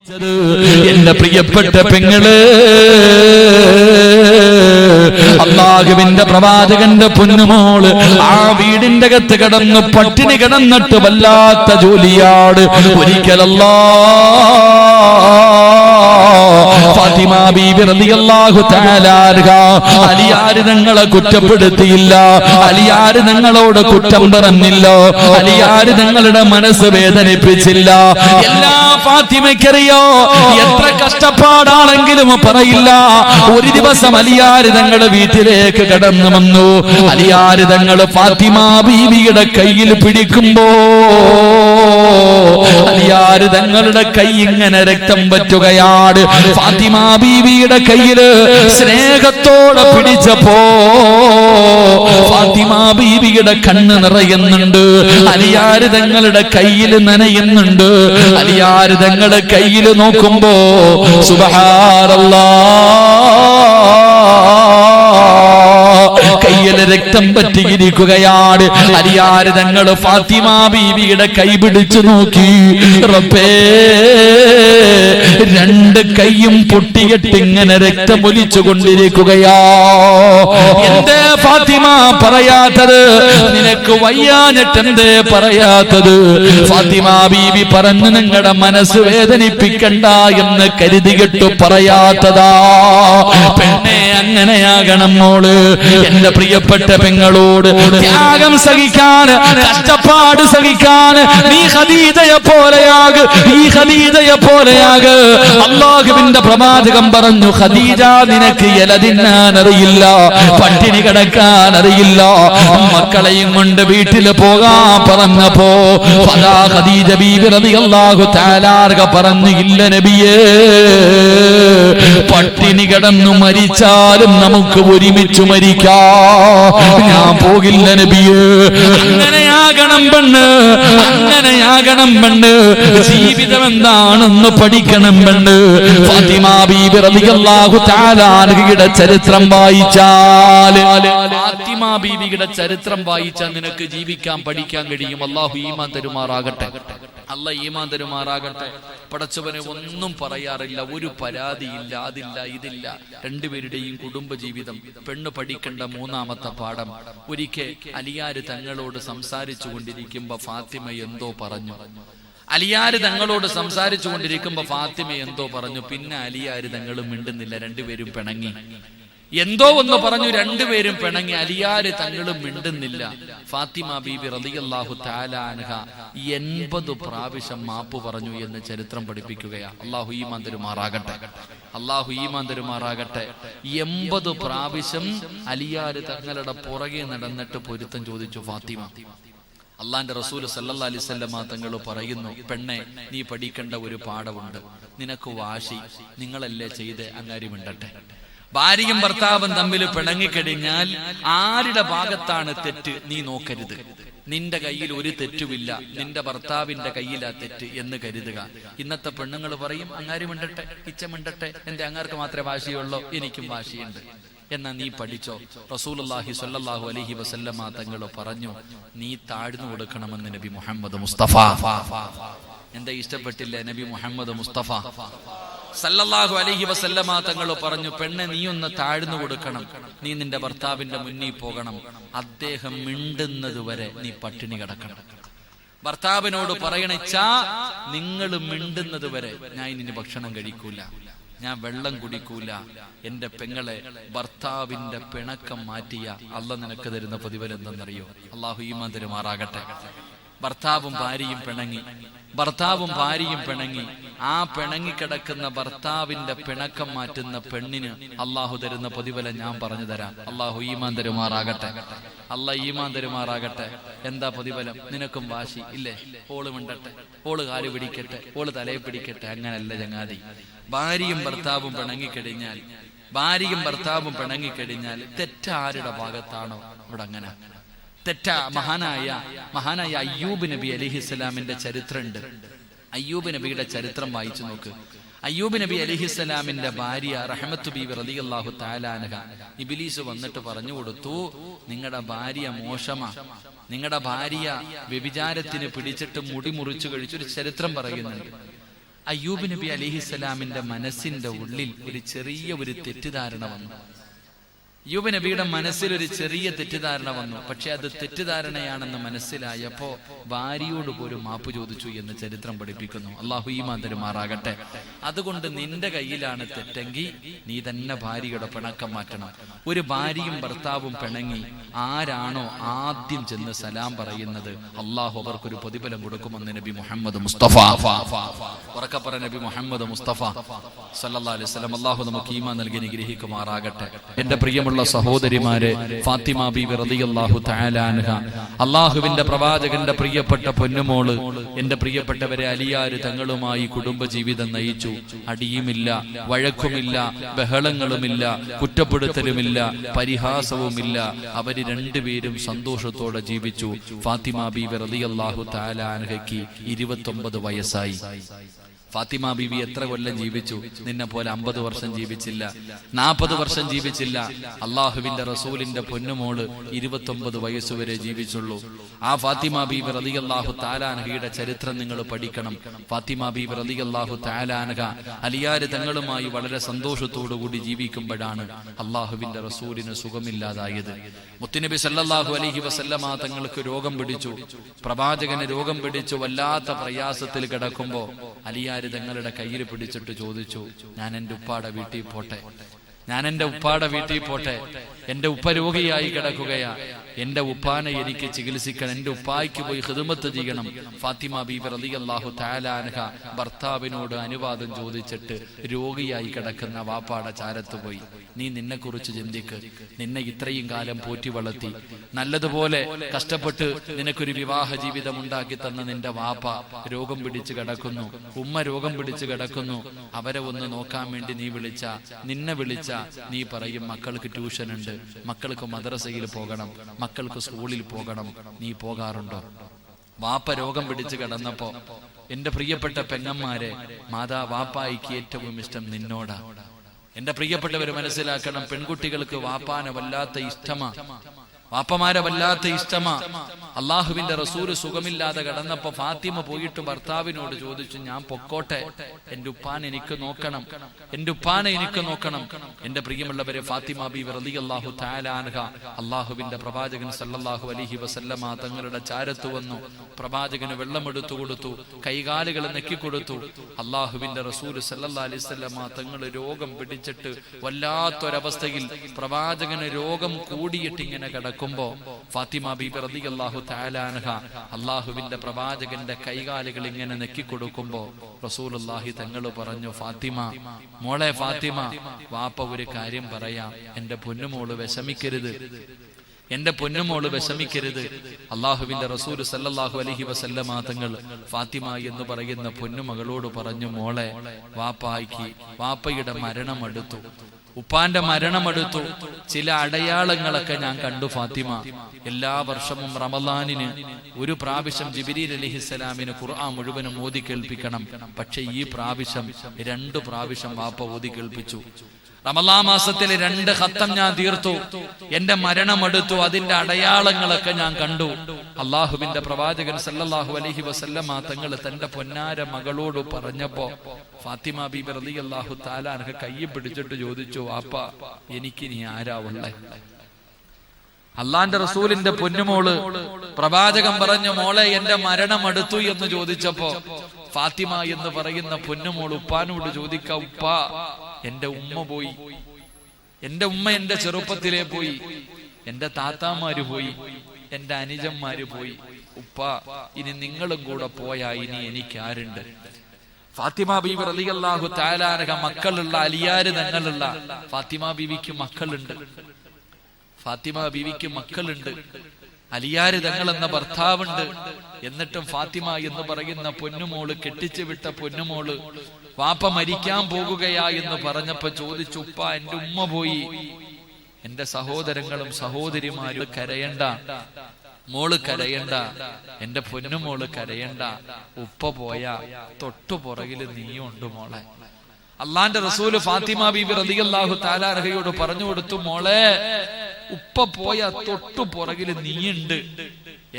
എന്റെ പ്രിയപ്പെട്ട പെങ്ങള്, അല്ലാഹുവിന്റെ പ്രവാചകന്റെ പൊന്നുമോള് ആ വീടിന്റെ അകത്ത് കിടന്ന് പട്ടിണി കിടന്നിട്ട് വല്ലാത്ത ജോലിയാട്. ഒരിക്കലല്ലാ ഫാത്തിമ ബീബി റളിയല്ലാഹു തആല അൻഹ അലിയാർ തങ്ങളെ കുറ്റപ്പെടുത്തിയില്ല, അലിയാർ തങ്ങളോട് കുറ്റം പറഞ്ഞില്ല, അലിയാർ തങ്ങളുടെ മനസ്സ് വേദനിപ്പിച്ചില്ല. എല്ലാ ഫാത്തിമയ്ക്കറിയോ എത്ര കഷ്ടപ്പാടാണെങ്കിലും പറയില്ല. ഒരു ദിവസം അലിയാർ തങ്ങളുടെ വീട്ടിലേക്ക് കടന്നു വന്നു. അലിയാർ തങ്ങൾ ഫാത്തിമ ബീവിയുടെ കയ്യിൽ പിടിക്കുമ്പോ അലിയാർ തങ്ങളുടെ കൈ ഇങ്ങനെ രക്തം പറ്റുകയാണ്. ഫാത്തിമ ബീവിയുടെ കയ്യില് സ്നേഹത്തോടെ പിടിച്ചപ്പോ ഫാത്തിമ ബീവിയുടെ കണ്ണ് നിറയുന്നുണ്ട്, അലിയാർ തങ്ങളുടെ കയ്യിൽ നനയുന്നുണ്ട്. അലിയാർ തങ്ങളുടെ കയ്യിൽ നോക്കുമ്പോ സുബ്ഹാനല്ലാഹ്, കയ്യില് രക്തം പറ്റിയിരിക്കുകയാണ്. അലിയാർ തങ്ങൾ ഫാത്തിമ ബീവിയുടെ കൈ പിടിച്ചു നോക്കി. റബ്ബേ, രണ്ട് കൈയും പൊട്ടിയിട്ട് ഇങ്ങനെ രക്തമൊലിച്ചു കൊണ്ടിരിക്കുകയാ. എന്തേ ഫാത്തിമ പറയാത്തത്? നിനക്ക് വയ്യാഞ്ഞിട്ട് എന്തേ പറയാത്തത്? ഫാത്തിമ ബീവി പറഞ്ഞു, നിങ്ങളുടെ മനസ്സ് വേദനിപ്പിക്കണ്ട എന്ന് കരുതിയിട്ട് പറയാത്തതാ. പെണ്ണെ, അങ്ങനെയാകണം മോള്. എന്റെ പ്രിയപ്പെട്ട പെങ്ങളോട് ത്യാഗം സഹിക്കാൻ, കഷ്ടപ്പാട് സഹിക്കാൻ നീ ഖദീജയെ പോലെയാക്, ഈ ഖദീജയെ പോലെയാക്. അല്ലാഹുവിന്റെ പ്രവാചകൻ പറഞ്ഞു, ഖദീജ, നിനക്ക് ഇല തിന്നാൻ അറിയില്ല, പട്ടിണി കിടക്കാൻ അറിയില്ല, മക്കളെയും കൊണ്ട് വീട്ടിൽ പോകാൻ പറഞ്ഞപ്പോ ഫദാ ഖദീജ ബീബി റളിയല്ലാഹു തആല അൻഹ പറഞ്ഞു, ഇല്ല നബിയേ, പട്ടിണി കിടന്നു മരിച്ചാലും നമുക്ക് ഒരുമിച്ച് മരിക്കാം, ഞാൻ പോകില്ല നബിയേ. അങ്ങനെയാകണം പെണ്ണ്, അങ്ങനെയാകണം പെണ്ണ്. ജീവിതം എന്താണെന്ന് പഠിക്കണം പെണ്ണ്. ഫാത്തിമ ബീബി റളിയല്ലാഹു തആല അൻഹയുടെ ചരിത്രം വായിച്ചാൽ, ഫാത്തിമ ബീവിയുടെ ചരിത്രം വായിച്ചാൽ നിനക്ക് ജീവിക്കാൻ പഠിക്കാൻ കഴിയും. അല്ലാഹു ഈമാൻ തരുമാറാകട്ടെ, അല്ലാഹ് ഈമാൻ തരുമാറാകട്ടെ. പടച്ചവനെ ഒന്നും പറയാറില്ല, ഒരു പരാതിയില്ല, അതില്ല ഇതില്ല. രണ്ടുപേരുടെയും കുടുംബജീവിതം പെണ്ണ് പഠിക്കേണ്ട മൂന്നാമത്തെ പാഠം. ഒരിക്കൽ അലിയാർ തങ്ങളോട് സംസാരിച്ചു കൊണ്ടിരിക്കുമ്പോ ഫാത്തിമ എന്തോ പറഞ്ഞു. അലിയാർ തങ്ങളോട് സംസാരിച്ചു കൊണ്ടിരിക്കുമ്പോ ഫാത്തിമ എന്തോ പറഞ്ഞു. പിന്നെ അലിയാർ തങ്ങൾ മിണ്ടുന്നില്ല, രണ്ടുപേരും പിണങ്ങി. എന്തോ ഒന്ന് പറഞ്ഞു, രണ്ടുപേരും പിണങ്ങി. അലിയാർ തങ്ങളും മിണ്ടുന്നില്ല. ഫാത്തിമ ബീബി റളിയല്ലാഹു തആല അൻഹ 80 പ്രാവശ്യം മാപ്പ് പറഞ്ഞു എന്ന് ചരിത്രം പഠിപ്പിക്കുകയാ. അല്ലാഹു ഈമാൻ തരുമാറാകട്ടെ, അല്ലാഹു ഈമാൻ തരുമാറാകട്ടെ. 80 പ്രാവശ്യം അലിയാർ തങ്ങളുടെ പുറകെ നടന്നിട്ട് പൊരുത്തം ചോദിച്ചു ഫാത്തിമ. അള്ളാന്റെ റസൂൽ സല്ലല്ലാഹു അലൈഹി വസല്ലം തങ്ങൾ പറയുന്നു, പെണ്ണെ, നീ പഠിക്കേണ്ട ഒരു പാഠമുണ്ട്. നിനക്ക് വാശി, നിങ്ങളല്ലേ ചെയ്ത് അങ്ങാരി മിണ്ടട്ടെ. ഭാര്യയും ഭർത്താവും തമ്മിൽ പിണങ്ങിക്കഴിഞ്ഞാൽ ആരുടെ ഭാഗത്താണ് തെറ്റ് നീ നോക്കരുത്. നിന്റെ കയ്യിൽ ഒരു തെറ്റുമില്ല, നിന്റെ ഭർത്താവിന്റെ കയ്യിലാ തെറ്റ് എന്ന് കരുതുക. ഇന്നത്തെ പെണ്ണുങ്ങൾ പറയും, അങ്ങാരി മിണ്ടട്ടെ, ഇച്ച മിണ്ടട്ടെ, എന്റെ അങ്ങാർക്ക് മാത്രമേ വാശിയുള്ളൂ, എനിക്കും വാശിയുണ്ട്. എന്നാ നീ പഠിച്ചോ. റസൂലുള്ളാഹി സ്വല്ലല്ലാഹു അലൈഹി വസല്ലമ തങ്ങൾ പറഞ്ഞു, നീ താഴ്ന്നു കൊടുക്കണമെന്ന് നബി മുഹമ്മദ് മുസ്തഫ. എന്താ ഇഷ്ടപ്പെട്ടില്ല? നബി മുഹമ്മദ് മുസ്തഫ സല്ലല്ലാഹു അലൈഹി വസല്ലമ തങ്ങൾ പറഞ്ഞു, പെണ്ണെ, നീ ഒന്ന് താഴ്ന്നു കൊടുക്കണം, നീ നിന്റെ ഭർത്താവിന്റെ മുന്നിൽ പോകണം, അദ്ദേഹം മിണ്ടുന്നത് വരെ നീ പട്ടിണി കിടക്കണം. ഭർത്താവിനോട് പറയണച്ചാ, നിങ്ങൾ മിണ്ടുന്നത് വരെ ഞാൻ ഇനി ഭക്ഷണം കഴിക്കൂല, ഞാൻ വെള്ളം കുടിക്കൂല. എന്റെ പെങ്ങളെ, ഭർത്താവിന്റെ പിണക്കം മാറ്റിയ അല്ലാഹ് നിനക്ക് തരുന്ന പ്രതിഫലം എന്തെന്നറിയോ? അല്ലാഹു ഈമാൻ തരുമാറാകട്ടെ. ഭർത്താവും ഭാര്യയും പിണങ്ങി, ഭർത്താവും ഭാര്യയും പിണങ്ങി. ആ പിണങ്ങിക്കിടക്കുന്ന ഭർത്താവിന്റെ പിണക്കം മാറ്റുന്ന പെണ്ണിന് അള്ളാഹു തരുന്ന പ്രതിഫലം ഞാൻ പറഞ്ഞു തരാം. അള്ളാഹു ഈമാൻ തരുമാറാകട്ടെ, അള്ളാഹ് ഈമാൻ തരുമാറാകട്ടെ. എന്താ പ്രതിഫലം? നിനക്കും വാശി ഇല്ലേ? ഓള് മിണ്ടട്ടെ, ഓള് കാല് പിടിക്കട്ടെ, ഓള് തലയെ പിടിക്കട്ടെ. അങ്ങനല്ല ചങ്ങാതി. ഭാര്യയും ഭർത്താവും പിണങ്ങിക്കഴിഞ്ഞാൽ, ഭാര്യയും ഭർത്താവും പിണങ്ങിക്കഴിഞ്ഞാൽ തെറ്റാരുടെ ഭാഗത്താണോ? അവിടെ അങ്ങനെ തെറ്റാ. മഹാനായ അയ്യൂബ് നബി അലൈഹിസ്സലാമിന്റെ ചരിത്രമുണ്ട്. അയ്യൂബ് നബിയുടെ ചരിത്രം വായിച്ചു നോക്ക്. അയ്യൂബ് നബി അലൈഹിസ്സലാമിന്റെ ഭാര്യ റഹ്മത്ത് ബീവി റളിയല്ലാഹു തആല അൻഹ, ഇബ്ലീസ് വന്നിട്ട് പറഞ്ഞു കൊടുത്തു, നിങ്ങളുടെ ഭാര്യ മോശമാ, നിങ്ങളുടെ ഭാര്യ വ്യഭിചാരത്തിന് പിടിച്ചിട്ട് മുടി മുറിച്ചു കഴിച്ചു. ഒരു ചരിത്രം പറയുന്നുണ്ട്. അയ്യൂബ് നബി അലൈഹിസ്സലാമിന്റെ മനസ്സിന്റെ ഉള്ളിൽ ഒരു ചെറിയ തെറ്റിദ്ധാരണ വന്നു. അയ്യൂബ് നബിയുടെ മനസ്സിൽ ഒരു ചെറിയ തെറ്റിദ്ധാരണ വന്നു. പക്ഷെ അത് തെറ്റിദ്ധാരണയാണെന്ന് മനസ്സിലായപ്പോ ഭാര്യയോട് പോലും മാപ്പ് ചോദിച്ചു എന്ന് ചരിത്രം പഠിപ്പിക്കുന്നു. അള്ളാഹു ഈമാൻ തരുമാറാകട്ടെ. അതുകൊണ്ട് നിന്റെ കയ്യിലാണ് തെറ്റെങ്കിൽ നീ തന്നെ ഭാര്യയുടെ പിണക്കം മാറ്റണം. ഒരു ഭാര്യയും ഭർത്താവും പിണങ്ങി ആരാണോ ആദ്യം ചെന്ന് സലാം പറയുന്നത് അള്ളാഹു അവർക്കൊരു പ്രതിഫലം കൊടുക്കുമെന്ന് നബി മുഹമ്മദ് മുസ്തഫ, ഉറക്കപ്പറ നബി മുഹമ്മദ് മുസ്തഫ സല്ലല്ലാഹു അലൈഹി വസല്ലം. അള്ളാഹു നമുക്ക് ഈമാൻ നൽകി അനുഗ്രഹിക്കുമാറാകട്ടെ. എന്റെ പ്രിയമുള്ള സഹോദരിമാരെ, ഫാത്തിമ ബീവി റളിയല്ലാഹു തആല അൻഹ, അള്ളാഹുവിന്റെ പ്രവാചകന്റെ പ്രിയപ്പെട്ട പൊന്നുമോള്, എന്റെ പ്രിയപ്പെട്ടവരെ, അലിയാര് തങ്ങളുമായി കുടുംബജീവിതം നയിച്ചു. അടിയുമില്ല, വഴക്കുമില്ല, ബഹളങ്ങളുമില്ല, കുറ്റപ്പെടുത്തലുമില്ല, പരിഹാസവുമില്ല. അവര് രണ്ടുപേരും സന്തോഷത്തോടെ ജീവിച്ചു. ഫാത്തിമ ബീവി റളിയല്ലാഹു തആല അൻഹയ്ക്ക് 29 വയസ്സായി. ഫാത്തിമ ബീവി എത്ര കൊല്ലം ജീവിച്ചു? നിന്നെ പോലെ 50 വർഷം ജീവിച്ചില്ല, 40 വർഷം ജീവിച്ചില്ല. അള്ളാഹുവിന്റെ റസൂലിന്റെ പൊന്നുമോള് 29 വയസ്സുവരെ ജീവിച്ചുള്ളൂ. ആ ഫാത്തിമ ബീവി റളിയല്ലാഹു തആല അൻഹയുടെ ചരിത്രം നിങ്ങൾ പഠിക്കണം. ഫാത്തിമ ബീവി റളിയല്ലാഹു തആല അൻഹ അലിയാര് തങ്ങളുമായി വളരെ സന്തോഷത്തോടു കൂടി ജീവിക്കുമ്പോഴാണ് അള്ളാഹുവിന്റെ റസൂലിന് സുഖമില്ലാതായത്. മുത്തുനബി സല്ലല്ലാഹു അലൈഹി വസല്ലമ തങ്ങൾക്ക് രോഗം പിടിച്ചു. പ്രവാചകന് രോഗം പിടിച്ചു വല്ലാത്ത പ്രയാസത്തിൽ കിടക്കുമ്പോ അലിയാര് തങ്ങളുടെ കയ്യിൽ പിടിച്ചിട്ട് ചോദിച്ചു, ഞാൻ എൻ്റെ ഉപ്പാടെ വീട്ടിൽ പോട്ടെ, ഞാൻ എൻ്റെ ഉപ്പാടെ വീട്ടിൽ പോട്ടെ. എൻ്റെ ഉപ്പ രോഗിയായി കിടക്കുകയാ, എൻ്റെ ഉപ്പാനെ എനിക്ക് ചികിത്സിക്കണം, എൻ്റെ ഉപ്പായ്ക്ക് പോയി ഖിദ്മത്ത് ചെയ്യണം. ഫാത്തിമ ബീബി റളിയല്ലാഹു തആല അൻഹ ഭർത്താവിനോട് അനുവാദം ചോദിച്ചിട്ട് രോഗിയായി കിടക്കുന്ന വാപ്പാടെ ചാരത്ത് പോയി. നീ നിന്നെക്കുറിച്ച് ചിന്തിക്ക്. നിന്നെ ഇത്രയും കാലം പോറ്റി വളർത്തി, നല്ലതുപോലെ കഷ്ടപ്പെട്ട് നിനക്കൊരു വിവാഹ ജീവിതം ഉണ്ടാക്കി തന്ന നിന്റെ വാപ്പ രോഗം പിടിച്ച് കിടക്കുന്നു, ഉമ്മ രോഗം പിടിച്ച് കിടക്കുന്നു. അവരെ ഒന്ന് നോക്കാൻ വേണ്ടി നിന്നെ വിളിച്ച നീ പറയും മക്കൾക്ക് ട്യൂഷൻ ഉണ്ട്, മക്കൾക്ക് മദ്രസയിൽ പോകണം, മക്കൾക്ക് സ്കൂളിൽ പോകണം. നീ പോകാറുണ്ടോ? വാപ്പ രോഗം പിടിച്ച് കിടന്നപ്പോ എന്റെ പ്രിയപ്പെട്ട പെങ്ങന്മാരെ, വാപ്പായിക്ക് ഏറ്റവും ഇഷ്ടം നിന്നോടാ. എന്റെ പ്രിയപ്പെട്ടവര് മനസ്സിലാക്കണം, പെൺകുട്ടികൾക്ക് വാപ്പാനെ വല്ലാത്ത ഇഷ്ടമാ, വാപ്പമാരെ വല്ലാത്ത ഇഷ്ടമാ. അള്ളാഹുവിന്റെ റസൂല് സുഖമില്ലാതെ കിടന്നപ്പോ ഫാത്തിമ പോയിട്ട് ഭർത്താവിനോട് ചോദിച്ചു, ഞാൻ പൊക്കോട്ടെ, എന്റെ ഉപ്പാനെ എനിക്ക് നോക്കണം, എന്റെ ഉപ്പാനെ എനിക്ക് നോക്കണം. എന്റെ പ്രിയമുള്ളവരെ, ഫാത്തിമ ബീവി റളിയല്ലാഹു തആല അൻഹ അള്ളാഹുവിന്റെ പ്രവാചകൻ സല്ലല്ലാഹു അലൈഹി വസല്ലമ തങ്ങളുടെ ചാരത്ത് വന്നു. പ്രവാചകന് വെള്ളമെടുത്തു കൊടുത്തു, കൈകാലുകൾ നെക്കിക്കൊടുത്തു. അള്ളാഹുവിന്റെ റസൂല് സല്ലല്ലാഹു അലൈഹി വസല്ലമ തങ്ങൾ രോഗം പിടിച്ചിട്ട് വല്ലാത്തൊരവസ്ഥയിൽ പ്രവാചകന് രോഗം കൂടിയിട്ട് ഇങ്ങനെ കിടക്കും. ഫാത്തിമ ബീബി റളിയല്ലാഹു തആല അൻഹ അല്ലാഹുവിന്റെ പ്രവാചകന്റെ കൈകാലുകൾ ഇങ്ങനെ നെക്കിക്കൊടുക്കുമ്പോ റസൂലുള്ളാഹി തങ്ങൾ പറഞ്ഞു, ഫാത്തിമ, മോളെ ഫാത്തിമ, വാപ്പ ഒരു കാര്യം പറയാം, എന്റെ പൊന്നുമോള് വിഷമിക്കരുത്, എന്റെ പൊന്നുമോള് വിഷമിക്കരുത്. അള്ളാഹുവിന്റെ റസൂല് സല്ലല്ലാഹു അലൈഹി വസല്ലമ തങ്ങൾ ഫാത്തിമ എന്ന് പറയുന്ന പൊന്നുമകളോട് പറഞ്ഞു, മോളെ, വാപ്പയുടെ മരണമെടുത്തു, ഉപ്പാന്റെ മരണമെടുത്തു. ചില അടയാളങ്ങളൊക്കെ ഞാൻ കണ്ടു ഫാത്തിമ. എല്ലാ വർഷവും റമളാനിന് ഒരു പ്രാവശ്യം ജിബ്രീൽ അലൈഹിസ്സലാമിന് ഖുർആൻ മുഴുവനും ഓതി കേൾപ്പിക്കണം. പക്ഷെ ഈ പ്രാവശ്യം 2 പ്രാവശ്യം വാപ്പ ഓതി കേൾപ്പിച്ചു. റമളാൻ മാസത്തിലെ 2 ഖത്തം ഞാൻ തീർത്തു, എന്റെ മരണമെടുത്തു, അതിന്റെ അടയാളങ്ങളൊക്കെ ഞാൻ കണ്ടു. അള്ളാഹുവിന്റെ പ്രവാചകൻ സല്ലല്ലാഹു അലൈഹി വസല്ലമ തങ്ങൾ തന്റെ പൊന്നാര മകളോട് പറഞ്ഞപ്പോ ഫാത്തിമ ബീബി റളിയല്ലാഹു തആല അൻഹ കൈ പിടിച്ചിട്ട് ചോദിച്ചു, വാപ്പ, എനിക്ക് നീ ആരാ ഉള്ളേ? അള്ളാന്റെ റസൂലിന്റെ പൊന്നുമോള് പ്രവാചകൻ പറഞ്ഞു, മോളെ, എന്റെ മരണമെടുത്തു എന്ന് ചോദിച്ചപ്പോ ഫാത്തിമ എന്ന് പറയുന്ന പൊന്നുമോൾ ഉപ്പാനോട് ചോദിക്ക, ഉപ്പ, എന്റെ ഉമ്മ പോയി, എന്റെ ഉമ്മ എന്റെ ചെറുപ്പത്തിലേ പോയി, എന്റെ താത്താമാര് പോയി, എന്റെ അനുജന്മാര് പോയി. ഉപ്പ, ഇനി നിങ്ങളും കൂടെ പോയാ ഇനി എനിക്ക് ആരുണ്ട്? ഫാത്തിമ ബീബി റളിയല്ലാഹു തആല അൻഹ മക്കളുള്ള, അലിയാര് തങ്ങളുള്ള ഫാത്തിമ ബീവിക്ക് മക്കളുണ്ട്. ഫാത്തിമ ബീവിക്ക് മക്കളുണ്ട്, അലിയാര് തങ്ങൾ എന്ന ഭർത്താവുണ്ട്. എന്നിട്ടും ഫാത്തിമ എന്ന് പറയുന്ന പൊന്നുമോള്, കെട്ടിച്ചു വിട്ട പൊന്നുമോള്, വാപ്പ മരിക്കാൻ പോകുകയാ എന്ന് പറഞ്ഞപ്പോ ചോദിച്ചു, ഉപ്പ, എന്റെ ഉമ്മ പോയി, എന്റെ സഹോദരങ്ങളും സഹോദരിമാരും കരയണ്ട, മോള് കരയണ്ട, എന്റെ പൊന്നുമോള് കരയണ്ട, ഉപ്പ പോയാ തൊട്ടു പുറകില് നീയുണ്ട് മോളെ. അള്ളാന്റെ റസൂല് ഫാത്തിമ ബീബി റളിയല്ലാഹു തആല അൻഹയോട് പറഞ്ഞു കൊടുത്തു, മോളെ, ഉപ്പ പോയാ തൊട്ടു പുറകില് നീയുണ്ട്,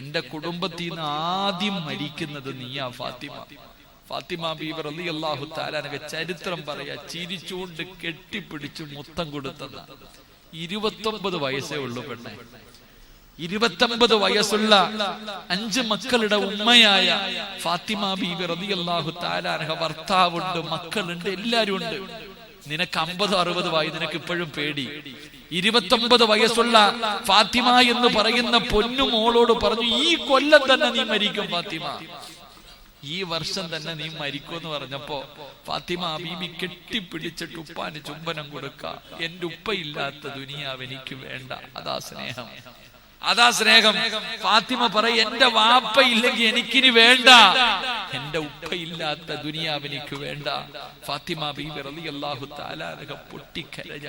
എന്റെ കുടുംബത്തിൽ നിന്ന് ആദ്യം മരിക്കുന്നത് നീയാ ഫാത്തിമ. ഫാത്തിമ ബീവി റളിയല്ലാഹു തആല അൻഹ ചരിത്രം പറയാ, ചിരിച്ചുകൊണ്ട് കെട്ടിപ്പിടിച്ച് മുത്തം കൊടുത്തത്. 29 വയസ്സേ ഉള്ളൂ പെണ്ണെ. 29 വയസ്സുള്ള 5 മക്കളുടെ ഉമ്മയായ ഫാത്തിമ ബീവി റളിയല്ലാഹു തആല അൻഹ ഭർത്താവുണ്ട്, മക്കളുണ്ട്, എല്ലാരും ഉണ്ട്. നിനക്ക് 50-60 വായി, നിനക്ക് ഇപ്പോഴും പേടി. 29 വയസ്സുള്ള ഫാത്തിമ എന്ന് പറയുന്ന പൊന്നു മോളോട് പറഞ്ഞു, ഈ കൊല്ലം തന്നെ നീ മരിക്കും ഫാത്തിമ, ഈ വർഷം തന്നെ നീ മരിക്കുമെന്ന് പറഞ്ഞപ്പോ ഫാത്തിമ ബീബി കെട്ടിപ്പിടിച്ചിട്ട് ഉപ്പാന് ചുംബനം കൊടുക്ക. എന്റെ ഉപ്പയില്ലാത്ത ദുനിയാവ് എനിക്ക് വേണ്ട. അതാ സ്നേഹം, അതാ സ്നേഹം. ഫാത്തിമ പറയും, എന്റെ വാപ്പ ഇല്ലെങ്കിൽ എനിക്കിനി വേണ്ട, എന്റെ ഉപ്പയില്ലാത്ത ദുനിയാവ് എനിക്ക് വേണ്ട. ഫാത്തിമ ബീബി റളിയല്ലാഹു തആല അൻഹ പൊട്ടിക്കരഞ്ഞ.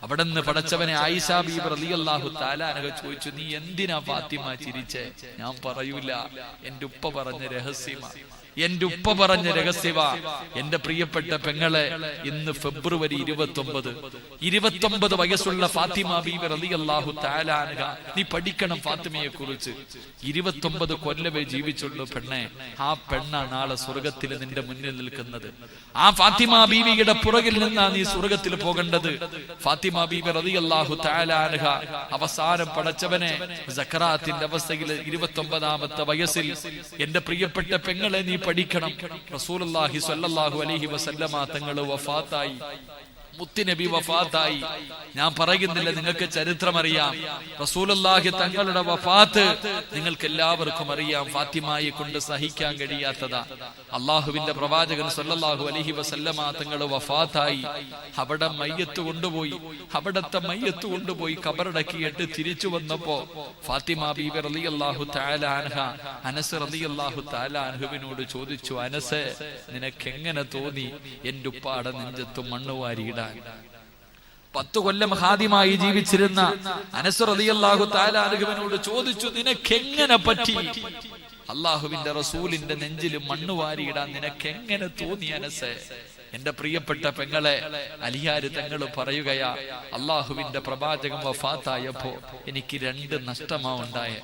അവിടെന്ന് പടച്ചവനെ ആയിഷ ബീബി റളിയല്ലാഹു തആല അൻഹ ചോദിച്ചു, നീ എന്തിനാ ഫാത്തിമ ചിരിച്ചേ? ഞാൻ പറയൂല, എന്റെ ഉപ്പ പറഞ്ഞ രഹസ്യമാ, എന്റെ ഉപ്പ പറഞ്ഞ രഹസ്യമാ. എന്റെ പ്രിയപ്പെട്ട പെങ്ങളെ, ഇന്ന് ഫെബ്രുവരി 29 വയസ്സുള്ള ഫാത്തിമ ബീബി റളിയല്ലാഹു തആല അൻഹ, നീ പഠിക്കണം ഫാത്തിമയെ കുറിച്ച്. 29 കൊല്ലമേ ജീവിച്ചുള്ളൂ പെണ്ണെ. ആ പെണ്ണാ നാളെ സ്വർഗത്തിൽ നിന്റെ മുന്നിൽ നിൽക്കുന്നത്. ആ ഫാത്തിമ ബീവിയുടെ പുറകിൽ നിന്നാ നീ സ്വർഗത്തിൽ പോകേണ്ടത്. ഫാത്തിമ ബീബി റളിയല്ലാഹു തആല അൻഹ അവസാനം പടച്ചവനെ സക്കറാത്തിന്റെ അവസ്ഥയിൽ 29ാമത്തെ വയസ്സിൽ, എന്റെ പ്രിയപ്പെട്ട പെങ്ങളെ നീ പഠിക്കണം. റസൂലുള്ളാഹി സ്വല്ലല്ലാഹു അലൈഹി വസല്ലമ തങ്ങൾ വഫാത്തായി, മുത്തുനബി വഫാത്തായി. ഞാൻ പറയുന്നില്ല, നിങ്ങൾക്ക് ചരിത്രം അറിയാം. റസൂലുള്ളാഹി തങ്ങളുടെ വഫാത്ത് നിങ്ങൾക്ക് എല്ലാവർക്കും അറിയാം. ഫാത്തിമയെ കൊണ്ട് സഹിക്കാൻ കഴിയാത്തതാ. അള്ളാഹുവിന്റെ പ്രവാചകൻ സ്വല്ലല്ലാഹു അലൈഹി വസല്ലമ തങ്ങൾ വഫാത്തായി. അവിടെ മയ്യത്ത് കൊണ്ടുപോയി, അവിടത്തെ മയ്യത്ത് കൊണ്ടുപോയി കബറടക്കിയിട്ട് തിരിച്ചു വന്നപ്പോ ഫാത്തിമ ബീബി റളിയല്ലാഹു തആല അൻഹ അനസ് റളിയല്ലാഹു തആല അൻഹുവിനോട് ചോദിച്ചു, അനസ്, നിനക്ക് എങ്ങനെ തോന്നി എന്റെ ഉപ്പാടെ നെഞ്ചത്ത് മണ്ണ് വാരിയിടാൻ? 10 കൊല്ലം ഹാദിമായി ജീവിച്ചിരുന്ന അനസ് റളിയല്ലാഹു തആല അൻഹുവിനോട് ചോദിച്ചു, നിനക്ക് എങ്ങനെ പറ്റി അള്ളാഹുവിന്റെ റസൂലിന്റെ നെഞ്ചിൽ മണ്ണ് വാരിയിടാൻ നിനക്ക് എങ്ങനെ തോന്നി അനസ്? എന്റെ പ്രിയപ്പെട്ട പെങ്ങളെ, അലിയാര് തങ്ങൾ പറയുകയാ, അള്ളാഹുവിന്റെ പ്രവാചകൻ വഫാത്തായപ്പോ എനിക്ക് 2 നഷ്ടമാ ഉണ്ടായേ.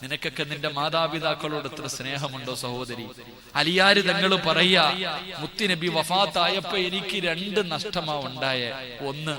നിനക്കൊക്കെ നിന്റെ മാതാപിതാക്കളോട് എത്ര സ്നേഹമുണ്ടോ സഹോദരി? അലിയാര് തങ്ങൾ പറയാ, മുത്തുനബി വഫാത്തായപ്പോ എനിക്ക് 2 നഷ്ടമാ ഉണ്ടായേ. ഒന്ന്,